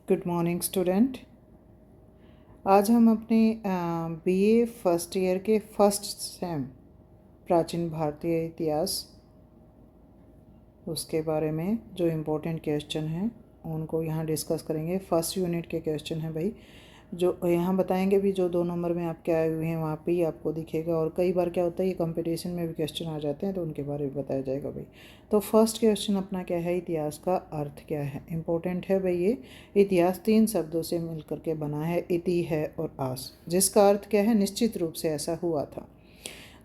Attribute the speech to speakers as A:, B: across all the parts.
A: Good morning student. आज हम अपने बीए फर्स्ट ईयर के फर्स्ट सेम प्राचीन भारतीय इतिहास उसके बारे में जो इम्पोर्टेंट क्वेश्चन हैं उनको यहाँ डिस्कस करेंगे। फर्स्ट यूनिट के क्वेश्चन हैं भाई, जो यहाँ बताएंगे भी। जो 2 नंबर में आपके आए हुए हैं वहाँ पे ही आपको दिखेगा, और कई बार क्या होता है ये कंपटीशन में भी क्वेश्चन आ जाते हैं तो उनके बारे में बताया जाएगा भाई। तो फर्स्ट क्वेश्चन अपना क्या है, इतिहास का अर्थ क्या है। इम्पोर्टेंट है भाई ये। इतिहास 3 शब्दों से मिल करके बना है, इति है और आस, जिसका अर्थ क्या है, निश्चित रूप से ऐसा हुआ था।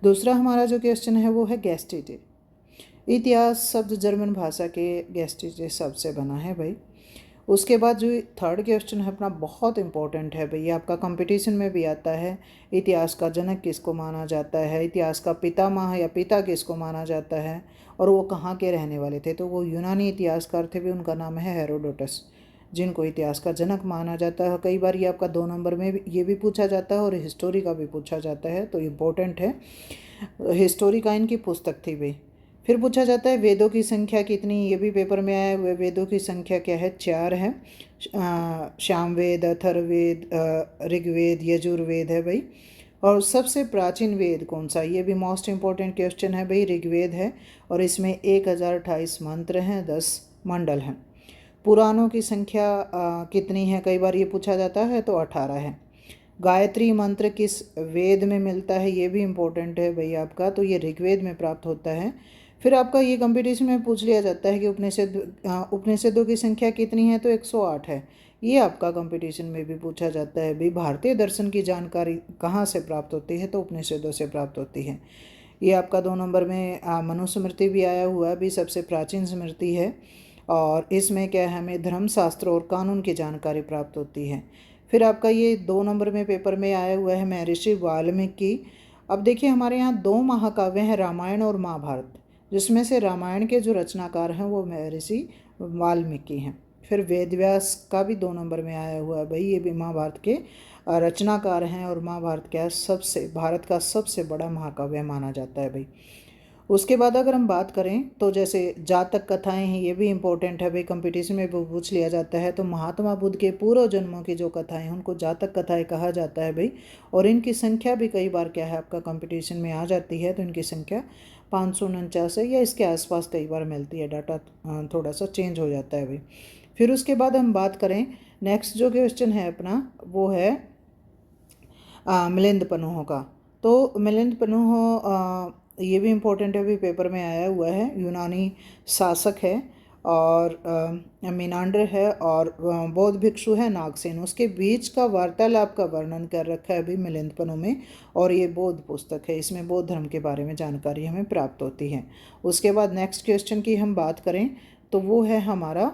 A: दूसरा हमारा जो क्वेश्चन है वो है गेस्टिटे। इतिहास शब्द जर्मन भाषा के गेस्टिटे शब्द से बना है भाई। उसके बाद जो थर्ड क्वेश्चन है अपना बहुत इंपॉर्टेंट है भैया, आपका कंपटीशन में भी आता है। इतिहास का जनक किसको माना जाता है, इतिहास का पितामह या पिता किसको माना जाता है, और वो कहाँ के रहने वाले थे। तो वो यूनानी इतिहासकार थे भी, उनका नाम है हेरोडोटस, जिनको इतिहास का जनक माना जाता है। कई बार ये आपका 2 नंबर में ये भी पूछा जाता है और हिस्टोरी का भी पूछा जाता है, तो इम्पोर्टेंट है। हिस्टोरी का इनकी पुस्तक थी भाई। फिर पूछा जाता है वेदों की संख्या कितनी, ये भी पेपर में आया है। वेदों की संख्या क्या है, 4 है। सामवेद, अथर्ववेद, ऋग्वेद, यजुर्वेद है भाई। और सबसे प्राचीन वेद कौन सा, ये भी मोस्ट इम्पॉर्टेंट क्वेश्चन है भाई। ऋग्वेद है और इसमें 1028 मंत्र हैं, 10 मंडल हैं। पुराणों की संख्या कितनी है, कई बार ये पूछा जाता है, तो 18 है। गायत्री मंत्र किस वेद में मिलता है, ये भी इम्पोर्टेंट है भाई आपका, तो ये ऋग्वेद में प्राप्त होता है। फिर आपका ये कंपटीशन में पूछ लिया जाता है कि उपनिषदों की संख्या कितनी है, तो 108 है। ये आपका कंपटीशन में भी पूछा जाता है भाई। भारतीय दर्शन की जानकारी कहाँ से प्राप्त होती है, तो उपनिषदों से प्राप्त होती है। ये आपका 2 नंबर में मनुस्मृति भी आया हुआ है भी, सबसे प्राचीन स्मृति है। और इसमें क्या है, हमें धर्मशास्त्र और कानून की जानकारी प्राप्त होती है। फिर आपका ये 2 नंबर में पेपर में आया हुआ है महर्षि वाल्मीकि। अब देखिए हमारे यहाँ 2 महाकाव्य हैं, रामायण और महाभारत, जिसमें से रामायण के जो रचनाकार हैं वो महर्षि वाल्मीकि हैं। फिर वेद व्यास का भी 2 नंबर में आया हुआ है भाई, ये भी महाभारत के रचनाकार हैं, और महाभारत क्या सबसे भारत का सबसे बड़ा महाकाव्य माना जाता है भाई। उसके बाद अगर हम बात करें तो जैसे जातक कथाएं हैं, ये भी इम्पोर्टेंट है भाई, कंपटीशन में पूछ लिया जाता है। तो महात्मा बुद्ध के पूर्व जन्मों की जो कथाएं हैं उनको जातक कथाएं कहा जाता है भाई। और इनकी संख्या भी कई बार क्या है आपका कंपटीशन में आ जाती है, तो इनकी संख्या 549 है या इसके आसपास कई बार मिलती है। डाटा थोड़ा सा चेंज हो जाता है भाई। फिर उसके बाद हम बात करें, नेक्स्ट जो क्वेश्चन है अपना वो है मिलिंद पन्ह का। तो मिलिंद पन्ह ये भी इम्पोर्टेंट है भी, पेपर में आया हुआ है। यूनानी शासक है, और मीनांडर है, और बौद्ध भिक्षु है नागसेन, उसके बीच का वार्तालाप का वर्णन कर रखा है अभी मिलिंद पन्ह में। और ये बौद्ध पुस्तक है, इसमें बौद्ध धर्म के बारे में जानकारी हमें प्राप्त होती है। उसके बाद नेक्स्ट क्वेश्चन की हम बात करें तो वो है हमारा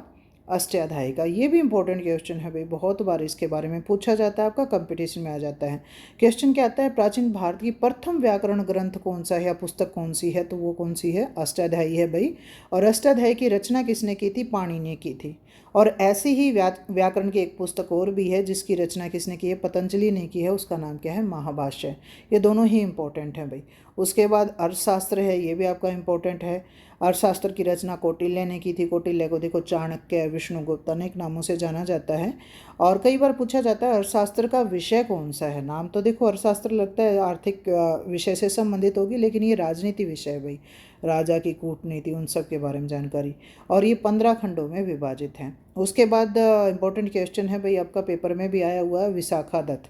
A: अष्टाध्यायी का। ये भी इंपॉर्टेंट क्वेश्चन है भाई, बहुत बार इसके बारे में पूछा जाता है, आपका कंपटीशन में आ जाता है। क्वेश्चन क्या आता है, प्राचीन भारत की प्रथम व्याकरण ग्रंथ कौन सा है या पुस्तक कौन सी है, तो वो कौन सी है, अष्टाध्यायी है भाई। और अष्टाध्यायी की रचना किसने की थी, पाणिनि ने की थी। और ऐसी ही व्याकरण की एक पुस्तक और भी है जिसकी रचना किसने की है, पतंजलि ने की है, उसका नाम क्या है, महाभाष्य। ये दोनों ही इंपॉर्टेंट हैं भाई। उसके बाद अर्थशास्त्र है, ये भी आपका इंपॉर्टेंट है। अर्थशास्त्र की रचना कौटिल्य ने की थी। कौटिल्य को देखो चाणक्य, विष्णुगुप्त, अनेक नामों से जाना जाता है। और कई बार पूछा जाता है अर्थशास्त्र का विषय कौन सा है। नाम तो देखो अर्थशास्त्र लगता है आर्थिक विषय से संबंधित होगी, लेकिन ये राजनीति विषय है भाई, राजा की कूटनीति, उन सब के बारे में जानकारी। और ये 15 खंडों में विभाजित हैं। उसके बाद इंपॉर्टेंट क्वेश्चन है भाई, आपका पेपर में भी आया हुआ है, विशाखा दत्त।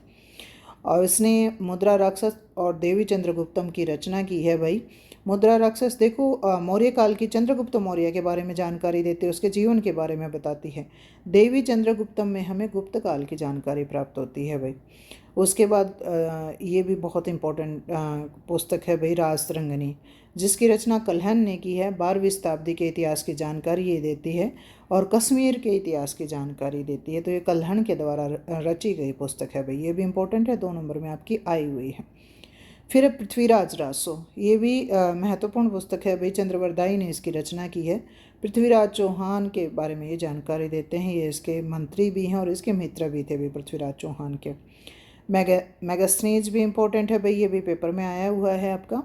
A: और इसने मुद्रा राक्षस और देवी चंद्रगुप्तम की रचना की है भाई। मुद्रा राक्षस देखो मौर्य काल की चंद्रगुप्त मौर्य के बारे में जानकारी देते, उसके जीवन के बारे में बताती है। देवी चंद्रगुप्तम में हमें गुप्त काल की जानकारी प्राप्त होती है भाई। उसके बाद ये भी बहुत इम्पोर्टेंट पुस्तक है भाई, राजतरंगिणी, जिसकी रचना कल्हण ने की है। 12वीं शताब्दी के इतिहास की जानकारी ये देती है, और कश्मीर के इतिहास की जानकारी देती है। तो ये कल्हण के द्वारा रची गई पुस्तक है भाई, ये भी इम्पोर्टेंट है, 2 नंबर में आपकी आई हुई है। फिर पृथ्वीराज रासो, ये भी महत्वपूर्ण पुस्तक है भाई, चंद्रवरदाई ने इसकी रचना की है। पृथ्वीराज चौहान के बारे में ये जानकारी देते हैं, ये इसके मंत्री भी हैं और इसके मित्र भी थे भी पृथ्वीराज चौहान के। मैगस्थनीज भी इम्पोर्टेंट है भाई, ये भी पेपर में आया हुआ है आपका।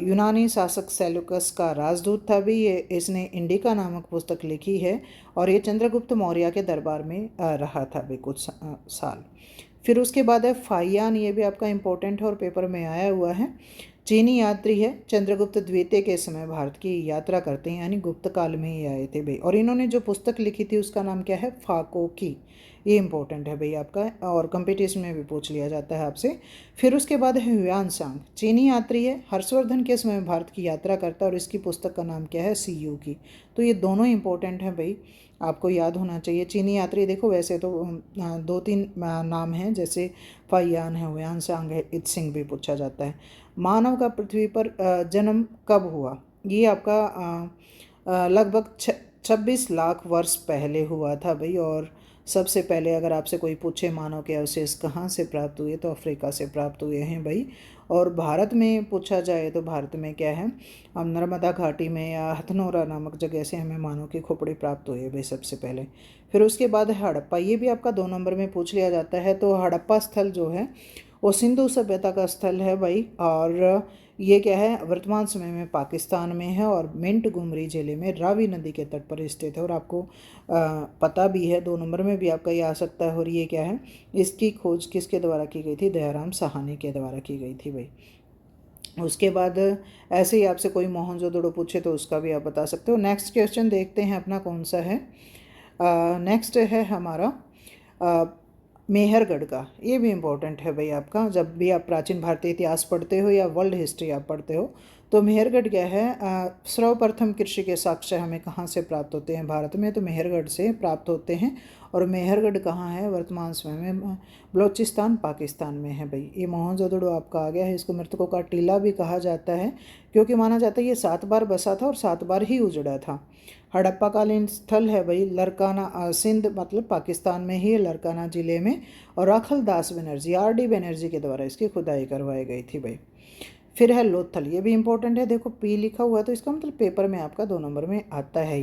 A: यूनानी शासक सेल्यूकस का राजदूत था भी ये, इसने इंडिका नामक पुस्तक लिखी है और ये चंद्रगुप्त मौर्य के दरबार में रहा था भी कुछ साल। फिर उसके बाद है फाहियान, ये भी आपका इम्पोर्टेंट है और पेपर में आया हुआ है। चीनी यात्री है, चंद्रगुप्त द्वितीय के समय भारत की यात्रा करते हैं, यानी गुप्त काल में ही आए थे भाई। और इन्होंने जो पुस्तक लिखी थी उसका नाम क्या है, फाको की। ये इंपॉर्टेंट है भाई आपका, और कंपटीशन में भी पूछ लिया जाता है आपसे। फिर उसके बाद है ह्यूआनसांग, चीनी यात्री है, हर्षवर्धन के समय भारत की यात्रा करता है और इसकी पुस्तक का नाम क्या है, सीयू की। तो ये दोनों इंपॉर्टेंट हैं भाई, आपको याद होना चाहिए। चीनी यात्री देखो वैसे तो 2-3 नाम हैं, जैसे फाहियान है, ह्यूआनसांग है, इत्सिंग भी पूछा जाता है। मानव का पृथ्वी पर जन्म कब हुआ, ये आपका लगभग 26 लाख वर्ष पहले हुआ था भाई। और सबसे पहले अगर आपसे कोई पूछे मानव के अवशेष कहाँ से प्राप्त हुए, तो अफ्रीका से प्राप्त हुए हैं भाई। और भारत में पूछा जाए तो भारत में क्या है, हम नर्मदा घाटी में या हथनोरा नामक जगह से हमें मानव की खोपड़ी प्राप्त हुई है भाई सबसे पहले। फिर उसके बाद है हड़प्पा, ये भी आपका 2 नंबर में पूछ लिया जाता है। तो हड़प्पा स्थल जो है वो सिंधु सभ्यता का स्थल है भाई, और ये क्या है, वर्तमान समय में पाकिस्तान में है और मिंटगुमरी जिले में रावी नदी के तट पर स्थित है। और आपको पता भी है, 2 नंबर में भी आपका ये आ सकता है। और ये क्या है, इसकी खोज किसके द्वारा की गई थी, दयाराम साहनी के द्वारा की गई थी भाई। उसके बाद ऐसे ही आपसे कोई मोहनजोदड़ो पूछे तो उसका भी आप बता सकते हो। नेक्स्ट क्वेश्चन देखते हैं अपना कौन सा है। नेक्स्ट है हमारा मेहरगढ़ का। ये भी इम्पोर्टेंट है भाई आपका, जब भी आप प्राचीन भारतीय इतिहास पढ़ते हो या वर्ल्ड हिस्ट्री आप पढ़ते हो तो मेहरगढ़ क्या है, सर्वप्रथम कृषि के साक्ष्य हमें कहाँ से प्राप्त होते हैं भारत में, तो मेहरगढ़ से प्राप्त होते हैं। और मेहरगढ़ कहाँ है, वर्तमान समय में बलूचिस्तान पाकिस्तान में है भाई। ये मोहनजोदड़ो आपका आ गया है। इसको मृतकों का टीला भी कहा जाता है, क्योंकि माना जाता है ये 7 बार बसा था और 7 बार ही उजड़ा था। हड़प्पा कालीन स्थल है भाई लरकाना, सिंध मतलब पाकिस्तान में ही है, लरकाना ज़िले में। और राखल दास बनर्जी, RD बनर्जी के द्वारा इसकी खुदाई करवाई गई थी भाई। फिर है लोथल, ये भी इंपॉर्टेंट है, देखो P लिखा हुआ है तो इसका मतलब पेपर में आपका 2 नंबर में आता है।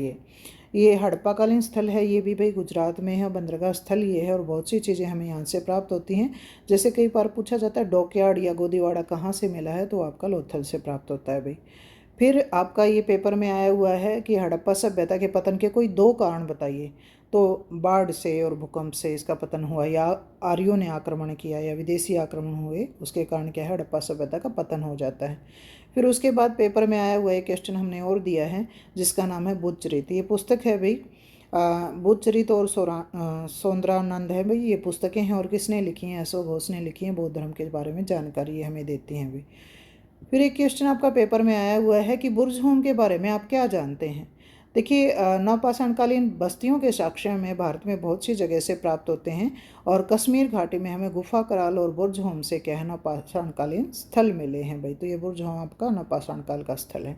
A: ये हड़प्पा कालीन स्थल है, ये भी भाई गुजरात में है, बंदरगाह स्थल ये है। और बहुत सी चीज़ें हमें यहाँ से प्राप्त होती हैं, जैसे कई बार पूछा जाता है डॉकयार्ड या गोदीवाड़ा कहाँ से मिला है, तो आपका लोथल से प्राप्त होता है भाई। फिर आपका ये पेपर में आया हुआ है कि हड़प्पा सभ्यता के पतन के कोई 2 कारण बताइए। तो बाढ़ से और भूकंप से इसका पतन हुआ, या आर्यों ने आक्रमण किया, या विदेशी आक्रमण हुए, उसके कारण क्या है, हड़प्पा सभ्यता का पतन हो जाता है। फिर उसके बाद पेपर में आया हुआ एक क्वेश्चन हमने और दिया है, जिसका नाम है बुद्धचरित। ये पुस्तक है भाई, बुद्धचरित और सौंदरानंद है भाई, ये पुस्तकें हैं। और किसने लिखी हैं, अशोक घोष ने लिखी हैं। बौद्ध धर्म के बारे में जानकारी ये हमें देती हैं भाई। फिर एक क्वेश्चन आपका पेपर में आया हुआ है कि बुर्ज होम के बारे में आप क्या जानते हैं। देखिए, नवपाषाणकालीन बस्तियों के साक्ष्य में भारत में बहुत सी जगह से प्राप्त होते हैं, और कश्मीर घाटी में हमें गुफा कराल और बुर्ज होम से क्या है, नवपाषाणकालीन स्थल मिले हैं भाई। तो ये बुर्ज होम आपका नवपाषाण काल का स्थल है।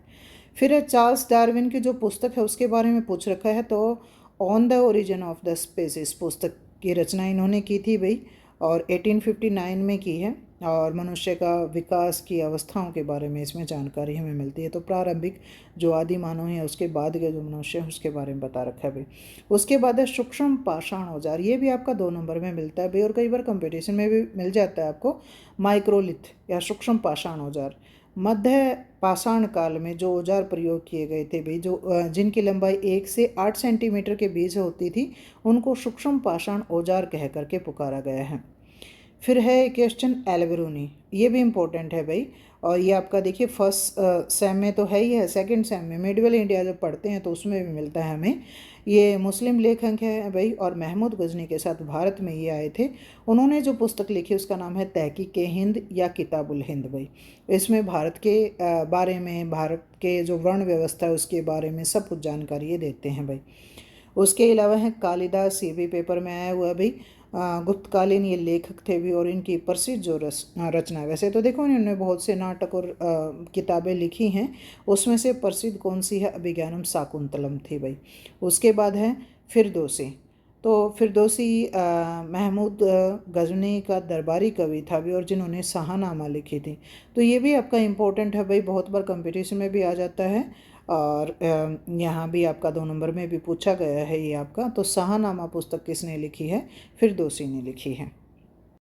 A: फिर है चार्ल्स डार्विन की जो पुस्तक है उसके बारे में पूछ रखा है, तो on the origin of the species पुस्तक की रचना इन्होंने की थी भाई, और 1859 में की है। और मनुष्य का विकास की अवस्थाओं के बारे में इसमें जानकारी हमें मिलती है। तो प्रारंभिक जो आदि मानव है, उसके बाद के जो मनुष्य है उसके बारे में बता रखा है भाई। उसके बाद है सूक्ष्म पाषाण औजार, ये भी आपका 2 नंबर में मिलता है भाई, और कई बार कंपटीशन में भी मिल जाता है आपको। माइक्रोलिथ या सूक्ष्म पाषाण औजार, मध्य पाषाण काल में जो औजार प्रयोग किए गए थे भाई, जो जिनकी लंबाई 1 से 8 सेंटीमीटर के बीच होती थी, उनको सूक्ष्म पाषाण औजार कह करके पुकारा गया है। फिर है क्वेश्चन एल्बेरोनी, ये भी इम्पोर्टेंट है भाई। और ये आपका देखिए फर्स्ट सेम में तो है ही है, सेकंड सेम में मिडवेल इंडिया जब पढ़ते हैं तो उसमें भी मिलता है हमें। ये मुस्लिम लेखक है भाई, और महमूद गजनी के साथ भारत में ये आए थे। उन्होंने जो पुस्तक लिखी उसका नाम है तहकीक हिंद या किताबुल हिंद भाई। इसमें भारत के बारे में, भारत के जो वर्ण व्यवस्था है उसके बारे में सब कुछ जानकारी ये देते हैं भाई। उसके अलावा है कालिदास, ये भी पेपर में आया हुआ भाई। गुप्तकालीन ये लेखक थे भी, और इनकी प्रसिद्ध जो रचना, वैसे तो देखो इन्होंने बहुत से नाटक और किताबें लिखी हैं, उसमें से प्रसिद्ध कौन सी है, अभिज्ञानम शाकुंतलम थी भाई। उसके बाद है फिरदौसी। तो फिरदौसी महमूद गजनी का दरबारी कवि था भी, और जिन्होंने शाहनामा लिखी थी। तो ये भी आपका इम्पोर्टेंट है भाई, बहुत बार कंपटीशन में भी आ जाता है, और यहाँ भी आपका 2 नंबर में भी पूछा गया है ये आपका। तो शाहनामा पुस्तक किसने लिखी है, फिरदौसी ने लिखी है।